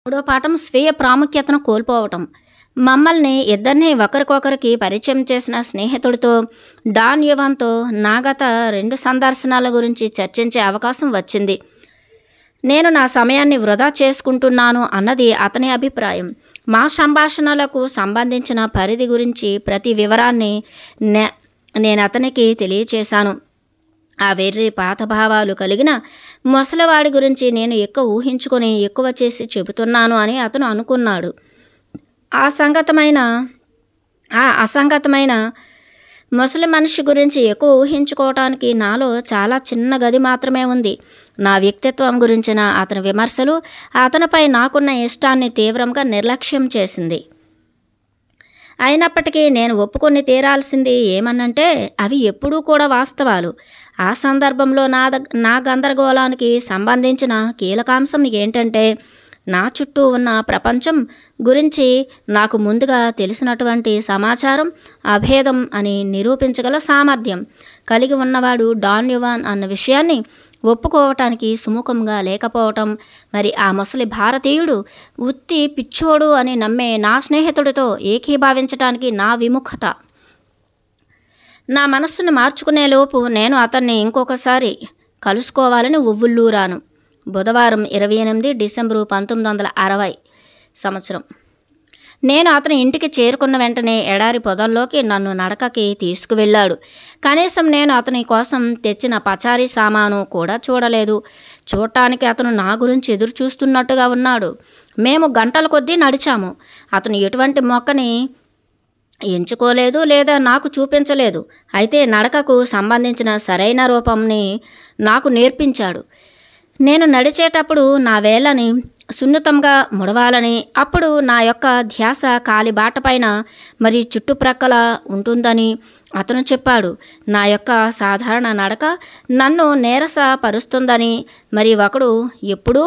మూడో పాఠం స్వీయ ప్రాముఖ్యతను కోల్పోవటం. మమ్మల్ని ఇద్దరిని ఒకరికొకరికి పరిచయం చేసిన స్నేహితుడితో డాన్ యువాన్తో నా గత 2 సందర్శనాల గురించి చర్చించే అవకాశం వచ్చింది. నేను నా సమయాన్ని వృధా చేసుకుంటున్నాను అన్నది అతని అభిప్రాయం. మా సంభాషణలకు సంబంధించిన పరిధి గురించి ప్రతి వివరాన్ని నేను అతనికి తెలియచేశాను. ఆ వెర్రి పాత భావాలు కలిగిన ముసలివాడి గురించి నేను ఎక్కువ ఊహించుకొని ఎక్కువ చేసి చెబుతున్నాను అని అతను అనుకున్నాడు. అసంగతమైన ముసలి మనిషి గురించి ఎక్కువ ఊహించుకోవటానికి నాలో చాలా చిన్న గది మాత్రమే ఉంది. నా వ్యక్తిత్వం గురించిన అతని విమర్శలు అతనిపై నాకున్న ఇష్టాన్ని తీవ్రంగా నిర్లక్ష్యం చేసింది. అయినప్పటికీ నేను ఒప్పుకొని తీరాల్సింది ఏమనంటే అవి ఎప్పుడూ కూడా వాస్తవాలు. ఆ సందర్భంలో నా గందరగోళానికి సంబంధించిన కీలకాంశం ఏంటంటే నా చుట్టూ ఉన్న ప్రపంచం గురించి నాకు ముందుగా తెలిసినటువంటి సమాచారం అభేదం అని నిరూపించగల సామర్థ్యం కలిగి ఉన్నవాడు డాన్ యువాన్ అన్న విషయాన్ని ఒప్పుకోవటానికి సుముఖంగా లేకపోవటం. మరి ఆ ముసలి భారతీయుడు ఉత్తి పిచ్చోడు అని నమ్మే నా స్నేహితుడితో ఏకీభావించటానికి నా విముఖత. నా మనస్సును మార్చుకునేలోపు నేను అతన్ని ఇంకొకసారి కలుసుకోవాలని ఉవ్వుల్లూరాను. బుధవారం 28 డిసెంబరు 1960 సంవత్సరం. నేను అతని ఇంటికి చేరుకున్న వెంటనే ఎడారి పొదల్లోకి నన్ను నడకకి తీసుకువెళ్ళాడు. కనీసం నేను అతని కోసం తెచ్చిన పచారీ సామాను కూడా చూడలేదు. చూడటానికి అతను నా గురించి ఎదురు చూస్తున్నట్టుగా ఉన్నాడు. మేము గంటల కొద్దీ నడిచాము. అతను ఎటువంటి మొక్కని ఎంచుకోలేదు లేదా నాకు చూపించలేదు. అయితే నడకకు సంబంధించిన సరైన రూపంని నాకు నేర్పించాడు. నేను నడిచేటప్పుడు నా వేళ్ళని సున్నితంగా ముడవాలని, అప్పుడు నా యొక్క ధ్యాస కాలిబాటపైన మరి చుట్టుప్రక్కల ఉంటుందని అతను చెప్పాడు. నా యొక్క సాధారణ నడక నన్ను నీరసపరుస్తుందని, మరి ఒకడు ఎప్పుడూ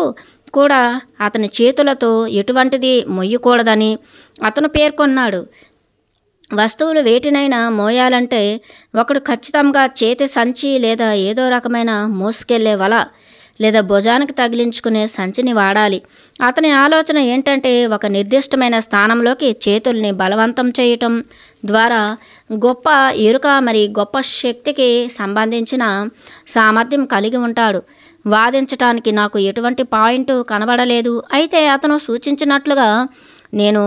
కూడా అతని చేతులతో ఎటువంటిది మొయ్యకూడదని అతను పేర్కొన్నాడు. వస్తువులు వేటినైనా మోయాలంటే ఒకడు ఖచ్చితంగా చేతి సంచి లేదా ఏదో రకమైన మోసుకెళ్లే వల లేదా భుజానికి తగిలించుకునే సంచిని వాడాలి. అతని ఆలోచన ఏంటంటే ఒక నిర్దిష్టమైన స్థానంలోకి చేతుల్ని బలవంతం చేయటం ద్వారా గొప్ప ఎరుక మరి గొప్ప శక్తికి సంబంధించిన సామర్థ్యం కలిగి ఉంటాడు. వాదించటానికి నాకు ఎటువంటి పాయింట్ కనబడలేదు. అయితే అతను సూచించినట్లుగా నేను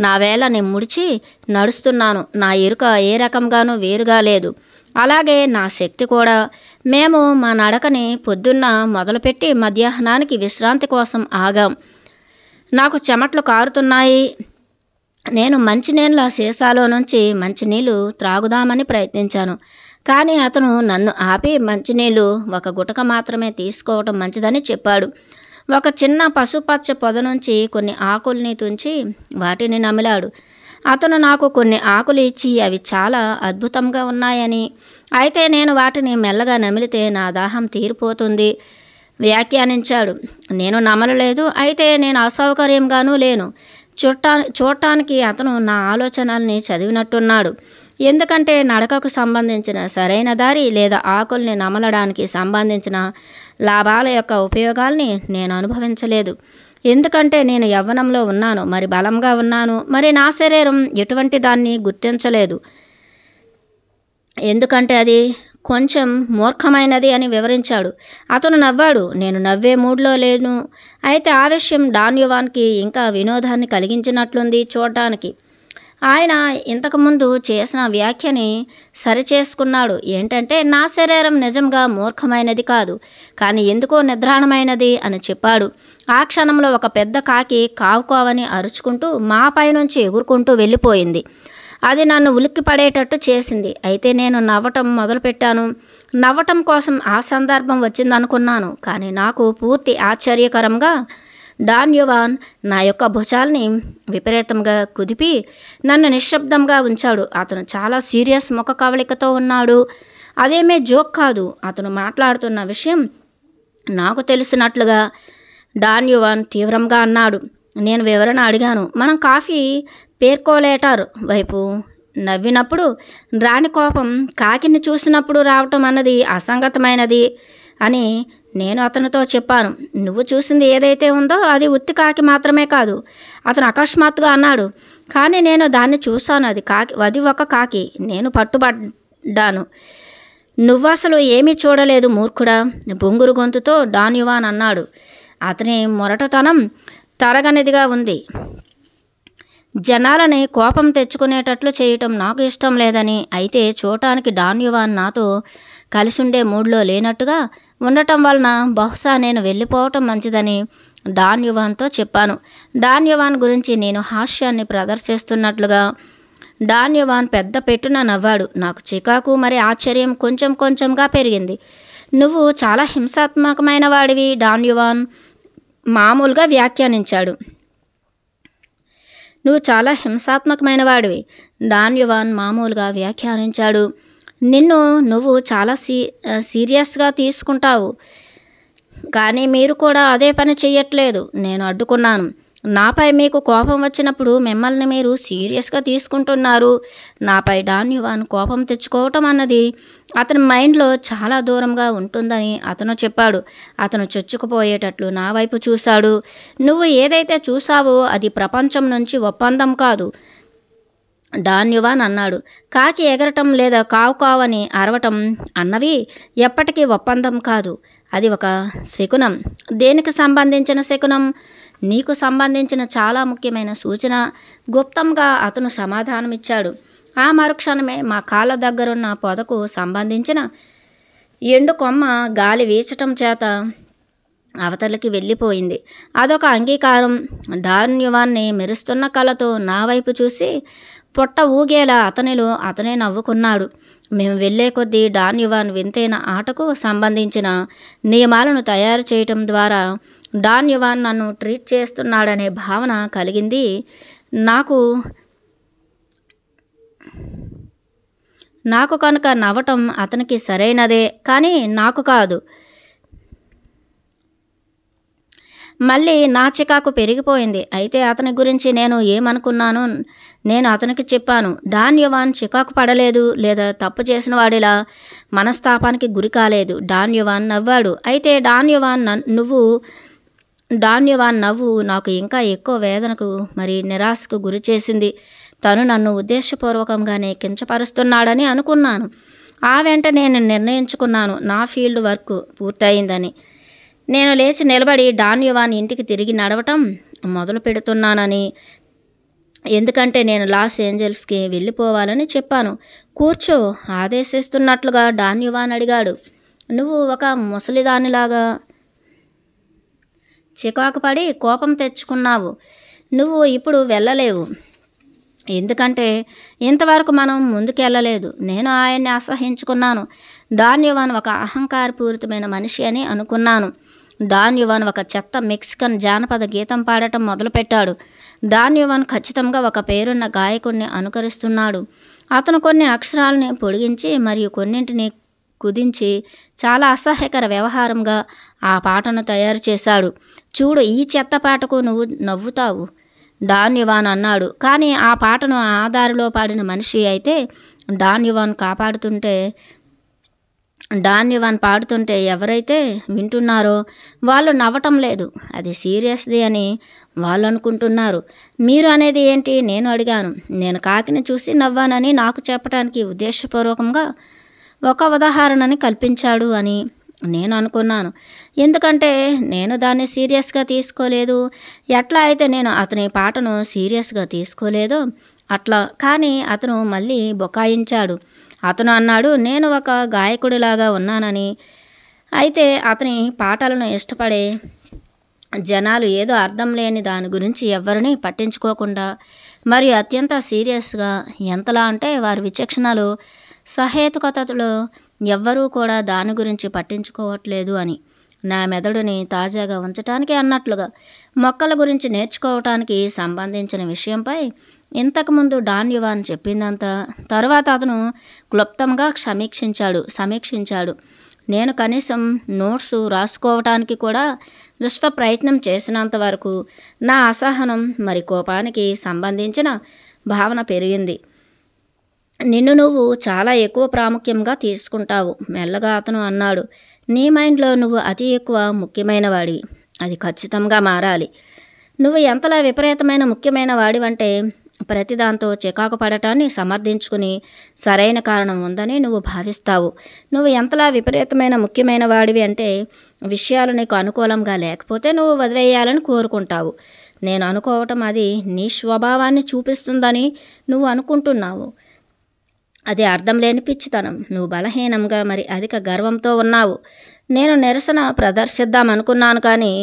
నా వేళ్ళని ముడిచి నడుస్తున్నాను. నా ఎరుక ఏ రకంగానూ వేరుగా లేదు. అలాగే నా శక్తి కూడా. మేము మా నడకని పొద్దున్న మొదలుపెట్టి మధ్యాహ్నానికి విశ్రాంతి కోసం ఆగాం. నాకు చెమట్లు కారుతున్నాయి. నేను మంచినీళ్ళ సీసాలో నుంచి మంచినీళ్ళు త్రాగుదామని ప్రయత్నించాను. కానీ అతను నన్ను ఆపి మంచినీళ్ళు ఒక గుటక మాత్రమే తీసుకోవటం మంచిదని చెప్పాడు. ఒక చిన్న పసుపచ్చ పొద నుంచి కొన్ని ఆకుల్ని తుంచి వాటిని నమిలాడు. అతను నాకు కొన్ని ఆకులు ఇచ్చి అవి చాలా అద్భుతంగా ఉన్నాయని, అయితే నేను వాటిని మెల్లగా నమిలితే నా దాహం తీరిపోతుంది వ్యాఖ్యానించాడు. నేను నమలలేదు. అయితే నేను అసౌకర్యంగానూ లేను. చూడటానికి అతను నా ఆలోచనల్ని చదివినట్టున్నాడు. ఎందుకంటే నడకకు సంబంధించిన సరైన దారి లేదా ఆకుల్ని నమలడానికి సంబంధించిన లాభాల యొక్క ఉపయోగాల్ని నేను అనుభవించలేదు. ఎందుకంటే నేను యవ్వనంలో ఉన్నాను, మరి బలంగా ఉన్నాను, మరి నా శరీరం ఎటువంటి దాన్ని గుర్తించలేదు. ఎందుకంటే అది కొంచెం మూర్ఖమైనది అని వివరించాడు. అతను నవ్వాడు. నేను నవ్వే మూడ్లో లేను. అయితే ఆ విషయం డాన్ యువాన్కి ఇంకా వినోదాన్ని కలిగించినట్లుంది చూడటానికి. ఆయన ఇంతకుముందు చేసిన వ్యాఖ్యని సరిచేసుకున్నాడు. ఏంటంటే నా శరీరం నిజంగా మూర్ఖమైనది కాదు, కానీ ఎందుకో నిద్రాణమైనది అని చెప్పాడు. ఆ క్షణంలో ఒక పెద్ద కాకి కావుకోవని అరుచుకుంటూ మా పైనుంచి ఎగురుకుంటూ వెళ్ళిపోయింది. అది నన్ను ఉలిక్కి పడేటట్టు చేసింది. అయితే నేను నవ్వటం మొదలుపెట్టాను. నవ్వటం కోసం ఆ సందర్భం వచ్చిందనుకున్నాను. కానీ నాకు పూర్తి ఆశ్చర్యకరంగా డాన్ యువాన్ నా యొక్క భుజాల్ని విపరీతంగా కుదిపి నన్ను నిశ్శబ్దంగా ఉంచాడు. అతను చాలా సీరియస్ ముఖ కవళికతో ఉన్నాడు. అదేమీ జోక్ కాదు. అతను మాట్లాడుతున్న విషయం నాకు తెలిసినట్లుగా డాన్ యువాన్ తీవ్రంగా అన్నాడు. నేను వివరణ అడిగాను. మనం కాఫీ పేర్కోలేటర్ వైపు నవ్వినప్పుడు రాని కోపం కాకిని చూసినప్పుడు రావటం అన్నది అసంగతమైనది అని నేను అతనితో చెప్పాను, నువ్వు చూసింది ఏదైతే ఉందో అది ఉత్తి కాకి మాత్రమే కాదు. అతను అకస్మాత్తుగా అన్నాడు, కానీ నేను దాన్ని చూశాను, అది ఒక కాకి. నేను పట్టుబడ్డాను. నువ్వసలు ఏమీ చూడలేదు మూర్ఖుడా, బొంగురు గొంతుతో డాన్ యువాన్ అన్నాడు. అతని మొరటతనం తరగనిదిగా ఉంది. జనాలని కోపం తెచ్చుకునేటట్లు చేయటం నాకు ఇష్టం లేదని, అయితే చూడటానికి డాన్ యువాన్ నాతో కలిసుండే మూడ్లో లేనట్టుగా ఉండటం వలన బహుశా నేను వెళ్ళిపోవటం మంచిదని డాన్ యువాన్తో చెప్పాను. డాన్ యువాన్ గురించి నేను హాస్యాన్ని ప్రదర్శిస్తున్నట్లుగా డాన్ యువాన్ పెద్ద పెట్టున నవ్వాడు. నాకు చికాకు మరి ఆశ్చర్యం కొంచెం కొంచెంగా పెరిగింది. నువ్వు చాలా హింసాత్మకమైన వాడివి, డాన్ యువాన్ మామూలుగా వ్యాఖ్యానించాడు. నువ్వు చాలా హింసాత్మకమైన వాడివి, డాన్ యువాన్ మామూలుగా వ్యాఖ్యానించాడు. నువ్వు చాలా సీరియస్గా తీసుకుంటావు, కానీ మీరు కూడా అదే పని చెయ్యట్లేదు. నేను అడ్డుకున్నాను. నాపై మీకు కోపం వచ్చినప్పుడు మిమ్మల్ని మీరు సీరియస్గా తీసుకుంటున్నారు. నాపై డాన్ యువాన్ కోపం తెచ్చుకోవటం అన్నది అతని మైండ్లో చాలా దూరంగా ఉంటుందని అతను చెప్పాడు. అతను చొచ్చుకుపోయేటట్లు నా వైపు చూశాడు. నువ్వు ఏదైతే చూసావో అది ప్రపంచం నుంచి ఒప్పందం కాదు, డాన్ యువాన్ అన్నాడు. కాకి ఎగరటం లేదా కావు కావు అని అరవటం అన్నవి ఎప్పటికీ ఒప్పందం కాదు. అది ఒక శకునం. దేనికి సంబంధించిన శకునం? నీకు సంబంధించిన చాలా ముఖ్యమైన సూచన, గుప్తంగా అతను సమాధానమిచ్చాడు. ఆ మరుక్షణమే మా కాళ్ళ దగ్గరున్న పొదకు సంబంధించిన ఎండు కొమ్మ గాలి వీచటం చేత అవతలికి వెళ్ళిపోయింది. అదొక అంగీకారం. డాన్ యువాన్ని మెరుస్తున్న కళ్ళతో నా వైపు చూసి పొట్ట ఊగేలా అతనే నవ్వుకున్నాడు. మేము వెళ్ళే కొద్దీ డాన్ యువాన్ వింతైన ఆటకు సంబంధించిన నియమాలను తయారు చేయటం ద్వారా డాన్ యువాన్ నన్ను ట్రీట్ చేస్తున్నాడనే భావన కలిగింది. నాకు కనుక నవ్వటం అతనికి సరైనదే, కానీ నాకు కాదు. మళ్ళీ నా చికాకు పెరిగిపోయింది. అయితే అతని గురించి నేను ఏమనుకున్నానో నేను అతనికి చెప్పాను. డాన్ యువాన్ చికాకు పడలేదు లేదా తప్పు చేసిన వాడిలా మనస్తాపానికి గురి కాలేదు. డాన్ యువాన్ నవ్వాడు. అయితే డాన్ యువాన్ నవ్వు నాకు ఇంకా ఎక్కువ వేదనకు మరి నిరాశకు గురి చేసింది. తను నన్ను ఉద్దేశపూర్వకంగానే కించపరుస్తున్నాడని అనుకున్నాను. ఆ వెంట నేను నిర్ణయించుకున్నాను, నా ఫీల్డ్ వర్క్ పూర్తయిందని. నేను లేచి నిలబడి డాన్ యువాన్ ఇంటికి తిరిగి నడవటం మొదలు పెడుతున్నానని, ఎందుకంటే నేను లాస్ ఏంజల్స్కి వెళ్ళిపోవాలని చెప్పాను. కూర్చో, ఆదేశిస్తున్నట్లుగా డాన్ యువాన్ అడిగాడు. నువ్వు ఒక ముసలిదానిలాగా చికాకు పడి కోపం తెచ్చుకున్నావు. నువ్వు ఇప్పుడు వెళ్ళలేవు, ఎందుకంటే ఇంతవరకు మనం ముందుకెళ్ళలేదు. నేను ఆయన్ని అసహించుకున్నాను. డాన్ యువాన్ ఒక అహంకారపూరితమైన మనిషి అని అనుకున్నాను. డాన్ యువాన్ ఒక చెత్త మెక్సికన్ జానపద గీతం పాడటం మొదలుపెట్టాడు. డాన్ యువాన్ ఖచ్చితంగా ఒక పేరున్న గాయకుడిని అనుకరిస్తున్నాడు. అతను కొన్ని అక్షరాలని పొడిగించి మరియు కొన్నింటిని కుదించి చాలా అసహ్యకర వ్యవహారంగా ఆ పాటను తయారు చేశాడు. చూడు, ఈ చెత్త పాటకు నువ్వు నవ్వుతావు, డాన్ యువాన్ అన్నాడు. కానీ ఆ పాటను ఆ దారిలో పాడిన మనిషి అయితే డాన్ యువాన్ పాడుతుంటే ఎవరైతే వింటున్నారో వాళ్ళు నవ్వటం లేదు, అది సీరియస్ది అని వాళ్ళు అనుకుంటున్నారు. మీరు అనేది ఏంటి? నేను అడిగాను. నేను కాకిని చూసి నవ్వానని నాకు చెప్పడానికి ఉద్దేశపూర్వకంగా ఒక ఉదాహరణని కల్పించాడు అని నేను అనుకున్నాను, ఎందుకంటే నేను దాన్ని సీరియస్గా తీసుకోలేదు. ఎట్లా అయితే నేను అతని పాటను సీరియస్గా తీసుకోలేదో అట్లా. కానీ అతను మళ్ళీ బొకాయించాడు. అతను అన్నాడు, నేను ఒక గాయకుడిలాగా ఉన్నానని, అయితే అతని పాటలను ఇష్టపడే జనాలు ఏదో అర్థం లేని దాని గురించి ఎవరిని పట్టించుకోకుండా మరియు అత్యంత సీరియస్గా, ఎంతలా అంటే వారి విచక్షణలు సహేతుకతలో ఎవ్వరూ కూడా దాని గురించి పట్టించుకోవట్లేదు అని. నా మెదడుని తాజాగా ఉంచటానికి అన్నట్లుగా మొక్కల గురించి నేర్చుకోవటానికి సంబంధించిన విషయంపై ఇంతకుముందు డాన్ యువాన్ చెప్పిందంతా తర్వాత అతను క్లుప్తంగా సమీక్షించాడు. నేను కనీసం నోట్స్ రాసుకోవటానికి కూడా విశ్వ ప్రయత్నం చేసినంత వరకు నా అసహనం మరి కోపానికి సంబంధించిన భావన పెరిగింది. నిన్ను నువ్వు చాలా ఎక్కువ ప్రాముఖ్యంగా తీసుకుంటావు, మెల్లగా అతను అన్నాడు. నీ మైండ్లో నువ్వు అతి ఎక్కువ ముఖ్యమైన వాడివి. అది ఖచ్చితంగా మారాలి. నువ్వు ఎంతలా విపరీతమైన ముఖ్యమైన వాడివంటే ప్రతిదాంతో చికాకు పడటాన్ని సమర్థించుకుని సరైన కారణం ఉందని నువ్వు భావిస్తావు. నువ్వు ఎంతలా విపరీతమైన ముఖ్యమైన వాడివి అంటే విషయాలు నీకు అనుకూలంగా లేకపోతే నువ్వు వదిలేయాలని కోరుకుంటావు. నేను అనుకోవటం అది నీ స్వభావాన్ని చూపిస్తుందని నువ్వు అనుకుంటున్నావు. అది అర్థం లేని పిచ్చితనం. నువ్వు బలహీనంగా మరి అధిక గర్వంతో ఉన్నావు. నేను నిరసన ప్రదర్శిద్దామనుకున్నాను, కానీ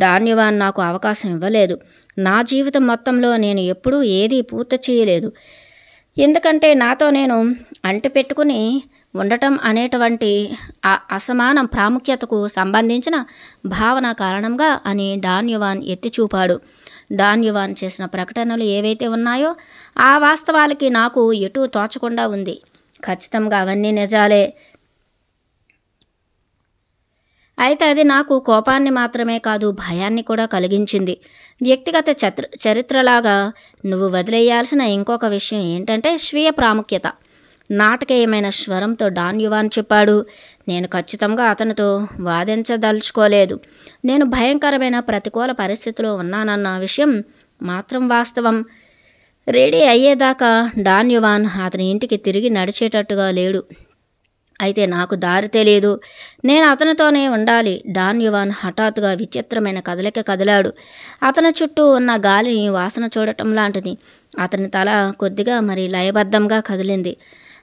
డాన్యువాన్ నాకు అవకాశం ఇవ్వలేదు. నా జీవితం మొత్తంలో నేను ఎప్పుడూ ఏదీ పూర్తి చేయలేదు. ఎందుకంటే నాతో నేను అంటిపెట్టుకుని ఉండటం అనేటువంటి ఆ అసమాన ప్రాముఖ్యతకు సంబంధించిన భావన కారణంగా అని డాన్యువాన్ ఎత్తి చూపాడు. డాన్యువాన్ చేసిన ప్రకటనలు ఏవైతే ఉన్నాయో ఆ వాస్తవాలకి నాకు ఎటూ తోచకుండా ఉంది. ఖచ్చితంగా అవన్నీ నిజాలే. అయితే అది నాకు కోపాన్ని మాత్రమే కాదు, భయాన్ని కూడా కలిగించింది. వ్యక్తిగత చరిత్రలాగా నువ్వు వదిలేయాల్సిన ఇంకొక విషయం ఏంటంటే స్వీయ ప్రాముఖ్యత. నాటకీయమైన స్వరంతో డాన్యువాన్ చెప్పాడు. నేను ఖచ్చితంగా అతనితో వాదించదలుచుకోలేదు. నేను భయంకరమైన ప్రతికూల పరిస్థితిలో ఉన్నానన్న విషయం మాత్రం వాస్తవం. రెడీ అయ్యేదాకా డాన్యువాన్ అతని ఇంటికి తిరిగి నడిచేటట్టుగా లేడు. అయితే నాకు దారి తెలియదు. నేను అతనితోనే ఉండాలి. డాన్యువాన్ హఠాత్తుగా విచిత్రమైన కదలిక కదిలాడు. అతని చుట్టూ ఉన్న గాలిని వాసన చూడటం లాంటిది. అతని తల కొద్దిగా మరి లయబద్ధంగా కదిలింది.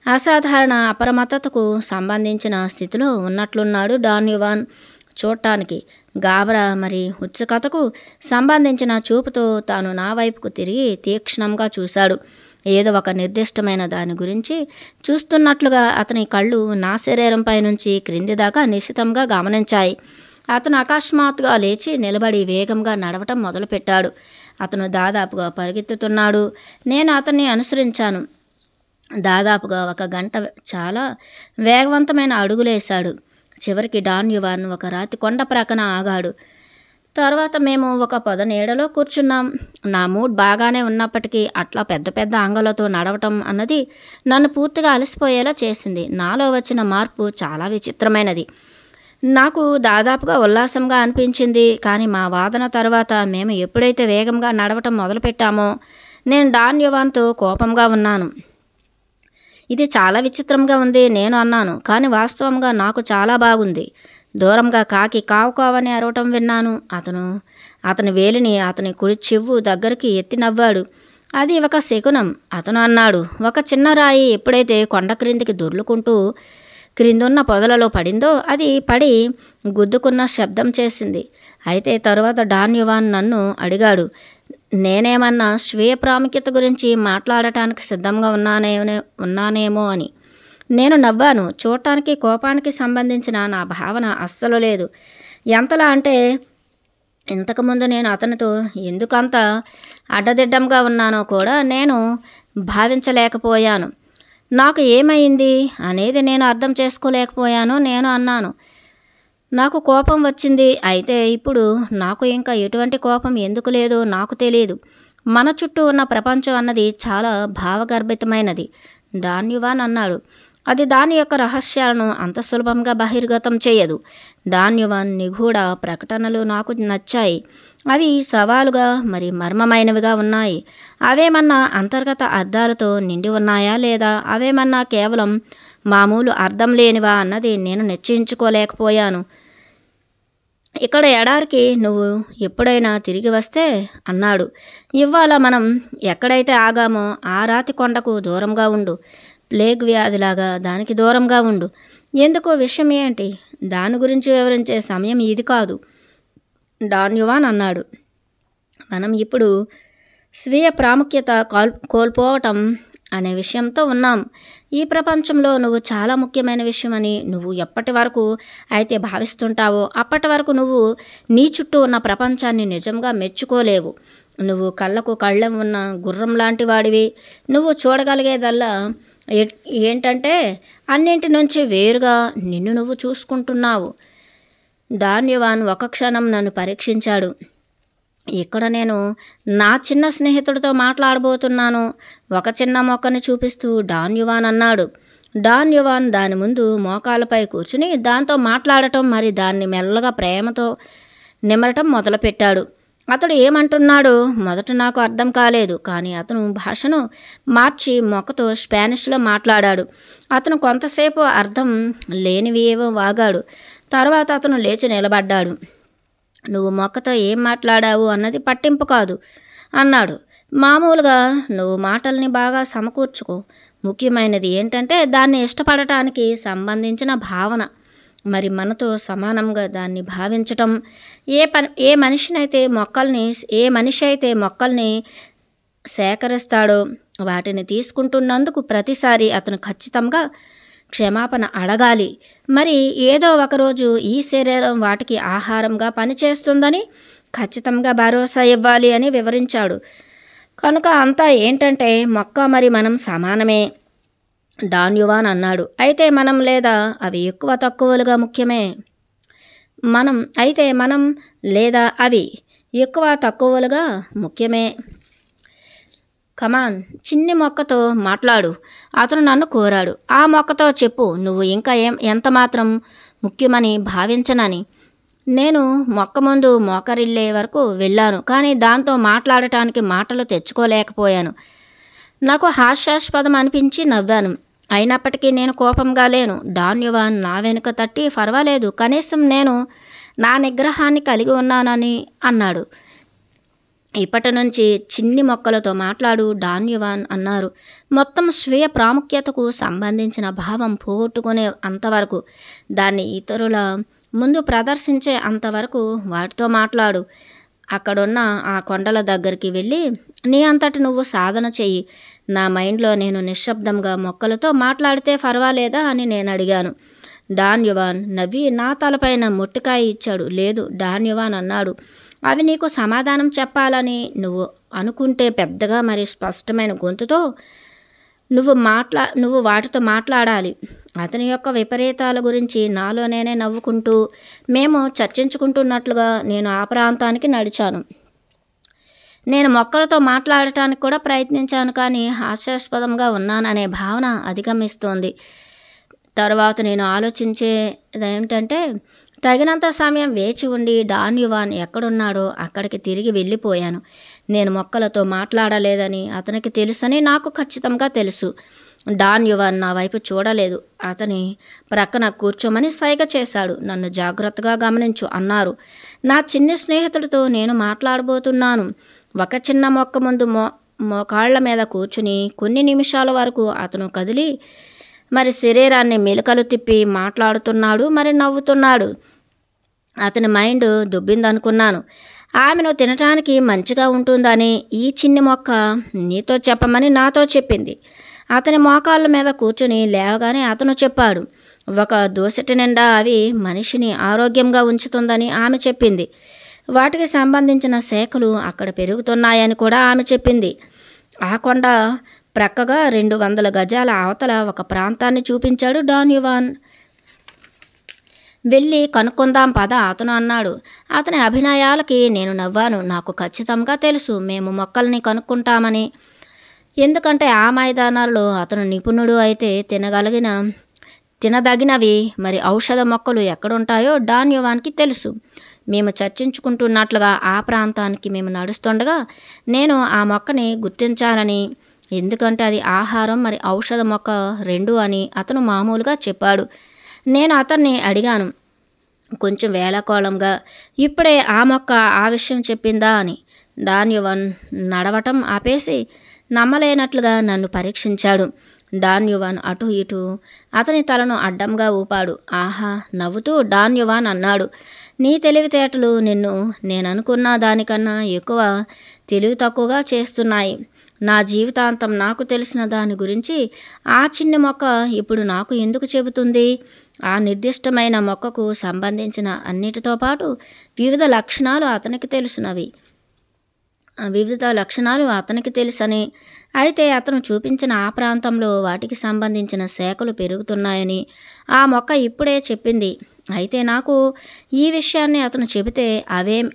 అసాధారణ అప్రమత్తతకు సంబంధించిన స్థితిలో ఉన్నట్లున్నాడు డాన్యువాన్. చూడటానికి గాబరా మరి ఉత్సుకతకు సంబంధించిన చూపుతో తాను నా వైపుకు తిరిగి తీక్షణంగా చూశాడు. ఏదో ఒక నిర్దిష్టమైన దాని గురించి చూస్తున్నట్లుగా అతని కళ్ళు నా శరీరంపై నుంచి క్రింది దాకా నిశితంగా గమనించాయి. అతను అకస్మాత్తుగా లేచి నిలబడి వేగంగా నడవటం మొదలుపెట్టాడు. అతను దాదాపుగా పరిగెత్తుతున్నాడు. నేను అతన్ని అనుసరించాను. దాదాపుగా 1 గంట చాలా వేగవంతమైన అడుగులేశాడు. చివరికి డాన్యువాన్ ఒక రాతి కొండ ప్రక్కన ఆగాడు. తర్వాత మేము ఒక పొద నీడలో కూర్చున్నాం. నా మూడ్ బాగానే ఉన్నప్పటికీ అట్లా పెద్ద పెద్ద అంగలతో నడవటం అన్నది నన్ను పూర్తిగా అలసిపోయేలా చేసింది. నాలో వచ్చిన మార్పు చాలా విచిత్రమైనది. నాకు దాదాపుగా ఉల్లాసంగా అనిపించింది. కానీ మా వాదన తర్వాత మేము ఎప్పుడైతే వేగంగా నడవటం మొదలుపెట్టామో నేను డాన్యువాన్తో కోపంగా ఉన్నాను. ఇది చాలా విచిత్రంగా ఉంది నేను అన్నాను. కానీ వాస్తవంగా నాకు చాలా బాగుంది. దూరంగా కాకి కావు కావని అరవటం విన్నాను. అతని వేలిని అతని కుడి చెవు దగ్గరికి ఎత్తి నవ్వాడు. అది ఒక శకునం అతను అన్నాడు. ఒక చిన్న రాయి ఎప్పుడైతే కొండ క్రిందికి దొర్లుకుంటూ క్రిందున్న పొదలలో పడిందో అది పడి గుద్దుకున్న శబ్దం చేసింది. అయితే తరువాత డాన్యువాన్ నన్ను అడిగాడు, నేనేమన్నా స్వీయ ప్రాముఖ్యత గురించి మాట్లాడటానికి సిద్ధంగా ఉన్నానేమో అని. నేను నవ్వాను. చూడటానికి కోపానికి సంబంధించిన నా భావన అస్సలు లేదు. ఎంతలా అంటే ఇంతకుముందు నేను అతనితో ఎందుకంత అడ్డదిడ్డంగా ఉన్నానో కూడా నేను భావించలేకపోయాను. నాకు ఏమైంది అనేది నేను అర్థం చేసుకోలేకపోయాను. నేను అన్నాను, నాకు కోపం వచ్చింది. అయితే ఇప్పుడు నాకు ఇంకా ఎటువంటి కోపం ఎందుకు లేదో నాకు తెలియదు. మన చుట్టూ ఉన్న ప్రపంచం అన్నది చాలా భావగర్భితమైనది డాన్యువాన్ అన్నాడు. అది దాని యొక్క రహస్యాలను అంత సులభంగా బహిర్గతం చేయదు. డాన్యువాన్ నిగూఢ ప్రకటనలు నాకు నచ్చాయి. అవి సవాలుగా మరి మర్మమైనవిగా ఉన్నాయి. అవేమన్నా అంతర్గత అర్థాలతో నిండి ఉన్నాయా లేదా అవేమన్నా కేవలం మామూలు అర్థం లేనివా అన్నది నేను నిశ్చయించుకోలేకపోయాను. ఇక్కడ ఎడారికి నువ్వు ఎప్పుడైనా తిరిగి వస్తే అన్నాడు, ఇవాళ మనం ఎక్కడైతే ఆగామో ఆ రాతి కొండకు దూరంగా ఉండు. ప్లేగ్ వ్యాధిలాగా దానికి దూరంగా ఉండు. ఎందుకో విషయం ఏంటి? దాని గురించి వివరించే సమయం ఇది కాదు డాన్యువాన్ అన్నాడు. మనం ఇప్పుడు స్వీయ ప్రాముఖ్యత కోల్పోవటం అనే విషయంతో ఉన్నాం. ఈ ప్రపంచంలో నువ్వు చాలా ముఖ్యమైన విషయమని నువ్వు ఎప్పటి వరకు అయితే భావిస్తుంటావో అప్పటి వరకు నువ్వు నీ చుట్టూ ఉన్న ప్రపంచాన్ని నిజంగా మెచ్చుకోలేవు. నువ్వు కళ్ళకు కళ్ళెం ఉన్న గుర్రం లాంటి వాడివి. నువ్వు చూడగలిగేదల్లా ఏంటంటే అన్నింటి నుంచి వేరుగా నిన్ను నువ్వు చూసుకుంటున్నావు. డాన్యువాన్ ఒక క్షణం నన్ను పరీక్షించాడు. ఇక్కడ నేను నా చిన్న స్నేహితుడితో మాట్లాడబోతున్నాను. ఒక చిన్న మొక్కని చూపిస్తూ డాన్యువాన్ అన్నాడు. డాన్ యువాన్ దాని ముందు మోకాలపై కూర్చుని దాంతో మాట్లాడటం, మరి దాన్ని మెల్లగా ప్రేమతో నిమరటం మొదలుపెట్టాడు. అతడు ఏమంటున్నాడో మొదట నాకు అర్థం కాలేదు, కానీ అతను భాషను మార్చి మొక్కతో స్పానిష్లో మాట్లాడాడు. అతను కొంతసేపు అర్థం లేనివి ఏవో వాగాడు. తర్వాత అతను లేచి నిలబడ్డాడు. నువ్వు మొక్కతో ఏం మాట్లాడావు అన్నది పట్టింపు కాదు అన్నాడు. మామూలుగా నువ్వు మాటల్ని బాగా సమకూర్చుకో. ముఖ్యమైనది ఏంటంటే దాన్ని ఇష్టపడటానికి సంబంధించిన భావన, మరి మనతో సమానంగా దాన్ని భావించటం. ఏ మనిషి అయితే మొక్కల్ని సేకరిస్తాడో వాటిని తీసుకుంటున్నందుకు ప్రతిసారి అతను ఖచ్చితంగా క్షమాపణ అడగాలి. మరి ఏదో ఒకరోజు ఈ శరీరం వాటికి ఆహారంగా పనిచేస్తుందని ఖచ్చితంగా భరోసా ఇవ్వాలి అని వివరించాడు. కనుక అంతా ఏంటంటే మొక్క మరి మనం సమానమే, డాన్ యువాన్ అన్నాడు. అయితే మనం లేదా అవి ఎక్కువ తక్కువలుగా ముఖ్యమే. మనం లేదా అవి ఎక్కువ తక్కువలుగా ముఖ్యమే. కమాన్, చిన్ని మొక్కతో మాట్లాడు, అతను నన్ను కోరాడు. ఆ మొక్కతో చెప్పు, నువ్వు ఇంకా ఎంత మాత్రం ముఖ్యమని భావించనని. నేను మొక్క ముందు మోకరిల్లే వరకు వెళ్ళాను, కానీ దాంతో మాట్లాడటానికి మాటలు తెచ్చుకోలేకపోయాను. నాకు హాస్యాస్పదం అనిపించి నవ్వాను. అయినప్పటికీ నేను కోపంగా లేను. డాన్ యువాన్ నా వెనుక తట్టి, పర్వాలేదు, కనీసం నేను నా నిగ్రహాన్ని కలిగి ఉన్నానని అన్నాడు. ఇప్పటి నుంచి చిన్ని మొక్కలతో మాట్లాడు, డాన్ యువాన్ అన్నారు. మొత్తం స్వీయ ప్రాముఖ్యతకు సంబంధించిన భావం పోగొట్టుకునే అంతవరకు, దాన్ని ఇతరుల ముందు ప్రదర్శించే అంతవరకు వాటితో మాట్లాడు. అక్కడున్న ఆ కొండల దగ్గరికి వెళ్ళి నీ అంతటి నువ్వు సాధన చెయ్యి. నా మైండ్లో నేను నిశ్శబ్దంగా మొక్కలతో మాట్లాడితే పర్వాలేదా అని నేను అడిగాను. డాన్ యువాన్ నవ్వి నా తలపైన మొట్టికాయ ఇచ్చాడు. లేదు, డాన్ యువాన్ అన్నాడు, అవి నీకు సమాధానం చెప్పాలని నువ్వు అనుకుంటే పెద్దగా మరి స్పష్టమైన గొంతుతో నువ్వు వాటితో మాట్లాడాలి. అతని యొక్క విపరీతాల గురించి నాలో నేనే నవ్వుకుంటూ మేము చర్చించుకుంటున్నట్లుగా నేను ఆ ప్రాంతానికి నడిచాను. నేను మొక్కలతో మాట్లాడటానికి కూడా ప్రయత్నించాను, కానీ హాస్యాస్పదంగా ఉన్నాననే భావన అధిగమిస్తోంది. తర్వాత నేను ఆలోచించేది ఏమిటంటే, తగినంత సమయం వేచి ఉండి డాన్ యువాన్ ఎక్కడున్నాడో అక్కడికి తిరిగి వెళ్ళిపోయాను. నేను మొక్కలతో మాట్లాడలేదని అతనికి తెలుసని నాకు ఖచ్చితంగా తెలుసు. డాన్ యువాన్ నా వైపు చూడలేదు. అతని ప్రక్కన కూర్చోమని సైగ చేశాడు. నన్ను జాగ్రత్తగా గమనించు అన్నారు. నా చిన్న స్నేహితుడితో నేను మాట్లాడబోతున్నాను. ఒక చిన్న మొక్క ముందు మోకాళ్ల మీద కూర్చుని కొన్ని నిమిషాల వరకు అతను కదిలి మరి శరీరాన్ని మెలికలు తిప్పి మాట్లాడుతున్నాడు, మరి నవ్వుతున్నాడు. అతని మైండ్ దుబ్బిందనుకున్నాను. ఆమెను తినటానికి మంచిగా ఉంటుందని ఈ చిన్ని మొక్క నీతో చెప్పమని నాతో చెప్పింది. అతని మోకాళ్ళ మీద కూర్చుని లేవగానే అతను చెప్పాడు, ఒక దోసెటి నిండా అవి మనిషిని ఆరోగ్యంగా ఉంచుతుందని ఆమె చెప్పింది. వాటికి సంబంధించిన శాఖలు అక్కడ పెరుగుతున్నాయని కూడా ఆమె చెప్పింది. ఆ కొండ ప్రక్కగా 200 గజాల అవతల ఒక ప్రాంతాన్ని చూపించాడు డాన్ యువాన్. వెళ్ళి కనుక్కుందాం పద అతను అన్నాడు. అతని అభినయాలకి నేను నవ్వాను. నాకు ఖచ్చితంగా తెలుసు మేము మొక్కల్ని కనుక్కుంటామని. ఎందుకంటే ఆ మైదానాల్లో అతను నిపుణుడు అయితే తినదగినవి మరి ఔషధ మొక్కలు ఎక్కడుంటాయో డాన్ యువాన్కి తెలుసు. మేము చర్చించుకుంటున్నట్లుగా ఆ ప్రాంతానికి మేము నడుస్తుండగా నేను ఆ మొక్కని గుర్తించాలని, ఎందుకంటే అది ఆహారం మరి ఔషధ మొక్క 2 అని అతను మామూలుగా చెప్పాడు. నేను అతన్ని అడిగాను కొంచెం వేళాకోళంగా, ఇప్పుడే ఆ మొక్క ఆ విషయం చెప్పిందా అని. డాన్ యువాన్ నడవటం ఆపేసి నమ్మలేనట్లుగా నన్ను పరీక్షించాడు. డాన్ యువాన్ అటు ఇటు అతని తలను అడ్డంగా ఊపాడు. ఆహా నవ్వుతూ డాన్ యువాన్ అన్నాడు, నీ తెలివితేటలు నిన్ను నేననుకున్న దానికన్నా ఎక్కువ తెలివి తక్కువగా చేస్తున్నాయి. నా జీవితాంతం నాకు తెలిసిన దాని గురించి ఆ చిన్న మొక్క ఇప్పుడు నాకు ఎందుకు చెబుతుంది? ఆ నిర్దిష్టమైన మొక్కకు సంబంధించిన అన్నిటితో పాటు వివిధ లక్షణాలు అతనికి తెలుసని, అయితే అతను చూపించిన ఆ ప్రాంతంలో వాటికి సంబంధించిన శాఖలు పెరుగుతున్నాయని ఆ మొక్క ఇప్పుడే చెప్పింది. అయితే నాకు ఈ విషయాన్ని అతను చెబితే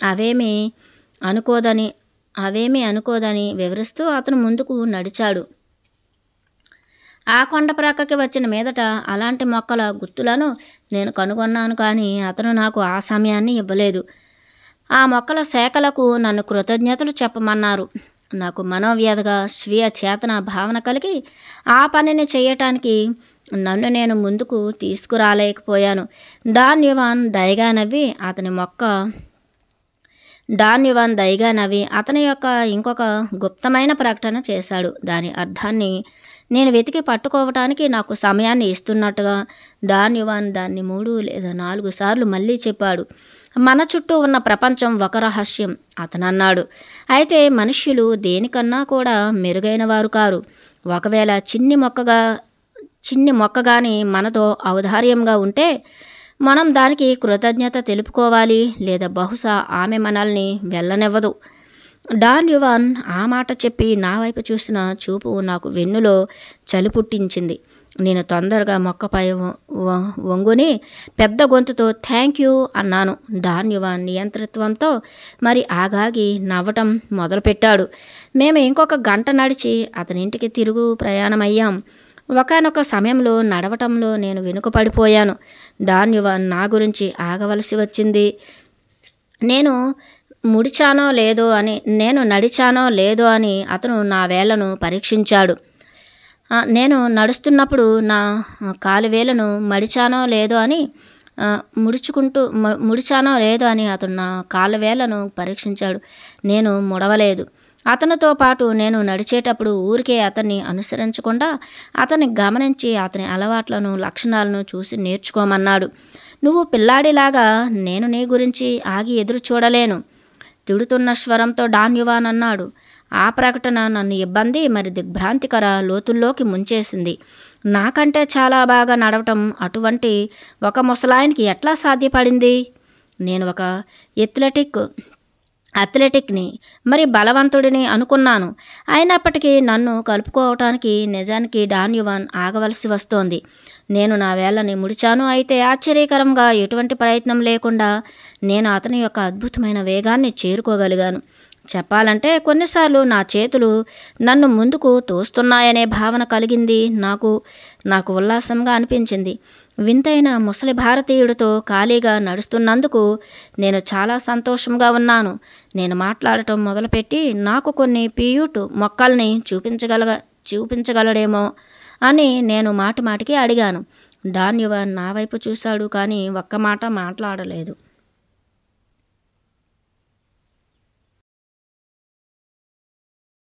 అవేమీ అనుకోదని వివరిస్తూ అతను ముందుకు నడిచాడు. ఆ కొండ ప్రక్కకి వచ్చిన మీదట అలాంటి మొక్కల గుత్తులను నేను కనుగొన్నాను, కానీ అతను నాకు ఆ సమయాన్ని ఇవ్వలేదు. ఆ మొక్కల శాఖలకు నన్ను కృతజ్ఞతలు చెప్పమన్నారు. నాకు మనోవ్యధగా స్వీయ చేతన భావన కలిగి ఆ పనిని చేయటానికి నన్ను నేను ముందుకు తీసుకురాలేకపోయాను. డాన్ యువాన్ దయగా నవ్వి అతని యొక్క ఇంకొక గుప్తమైన ప్రకటన చేశాడు. దాని అర్థాన్ని నేను వెతికి పట్టుకోవటానికి నాకు సమయాన్ని ఇస్తున్నట్టుగా డాన్ యువాన్ దాన్ని 3 లేదా 4 సార్లు మళ్ళీ చెప్పాడు. మన చుట్టూ ఉన్న ప్రపంచం ఒక రహస్యం, అతనన్నాడు. అయితే మనుష్యులు దేనికన్నా కూడా మెరుగైన వారు కారు. ఒకవేళ చిన్ని మొక్క కానీ మనతో ఔదార్యంగా ఉంటే మనం దానికి కృతజ్ఞత తెలుపుకోవాలి, లేదా బహుశా ఆమె మనల్ని వెళ్ళనివ్వదు. డాన్ యువాన్ ఆ మాట చెప్పి నా వైపు చూసిన చూపు నాకు వెన్నులో చలి పుట్టించింది. నేను తొందరగా మొక్కపై వంగుని పెద్ద గొంతుతో థ్యాంక్ యూ అన్నాను. డాన్ యువాన్ నియంతృత్వంతో మరి ఆగాగి నవ్వటం మొదలుపెట్టాడు. మేము ఇంకొక గంట నడిచి అతని ఇంటికి తిరుగు ప్రయాణమయ్యాం. ఒకానొక సమయంలో నడవటంలో నేను వెనుకపడిపోయాను. డాన్ యువాన్ నా గురించి ఆగవలసి వచ్చింది. నేను నడిచానో లేదో అని అతను నా వేళ్లను పరీక్షించాడు. నేను నడుస్తున్నప్పుడు నా కాలు వేళ్లను ముడిచానో లేదో అని అతను నా కాళ్ళ వేళ్లను పరీక్షించాడు. నేను ముడవలేదు. అతనితో పాటు నేను నడిచేటప్పుడు ఊరికే అతన్ని అనుసరించకుండా అతన్ని గమనించి అతని అలవాట్లను, లక్షణాలను చూసి నేర్చుకోమన్నాడు. నువ్వు పిల్లాడిలాగా నేను నీ గురించి ఆగి ఎదురు చూడలేను, తిడుతున్న స్వరంతో డాన్ యువాన్ అన్నాడు. ఆ ప్రకటన నన్ను ఇబ్బంది మరి దిగ్భ్రాంతికర లోతుల్లోకి ముంచేసింది. నాకంటే చాలా బాగా నడవటం అటువంటి ఒక ముసలాయనికి ఎట్లా సాధ్యపడింది? నేను ఒక అథ్లెటిక్ని, మరి బలవంతుడిని అనుకున్నాను. అయినప్పటికీ నన్ను కలుపుకోవటానికి నిజానికి డాన్ యువాన్ ఆగవలసి వస్తోంది. నేను నా వేళ్ళని ముడిచాను. అయితే ఆశ్చర్యకరంగా ఎటువంటి ప్రయత్నం లేకుండా నేను అతని యొక్క అద్భుతమైన వేగాన్ని చేరుకోగలిగాను. చెప్పాలంటే కొన్నిసార్లు నా చేతులు నన్ను ముందుకు తోస్తున్నాయనే భావన కలిగింది. నాకు ఉల్లాసంగా అనిపించింది. వింతైన ముసలి భారతీయుడితో ఖాళీగా నడుస్తున్నందుకు నేను చాలా సంతోషంగా ఉన్నాను. నేను మాట్లాడటం మొదలుపెట్టి నాకు కొన్ని పియూట్ మొక్కల్ని చూపించగలడేమో అని నేను మాటిమాటికి అడిగాను. డాన్ యువాన్ నా వైపు చూశాడు, కానీ ఒక్క మాట మాట్లాడలేదు.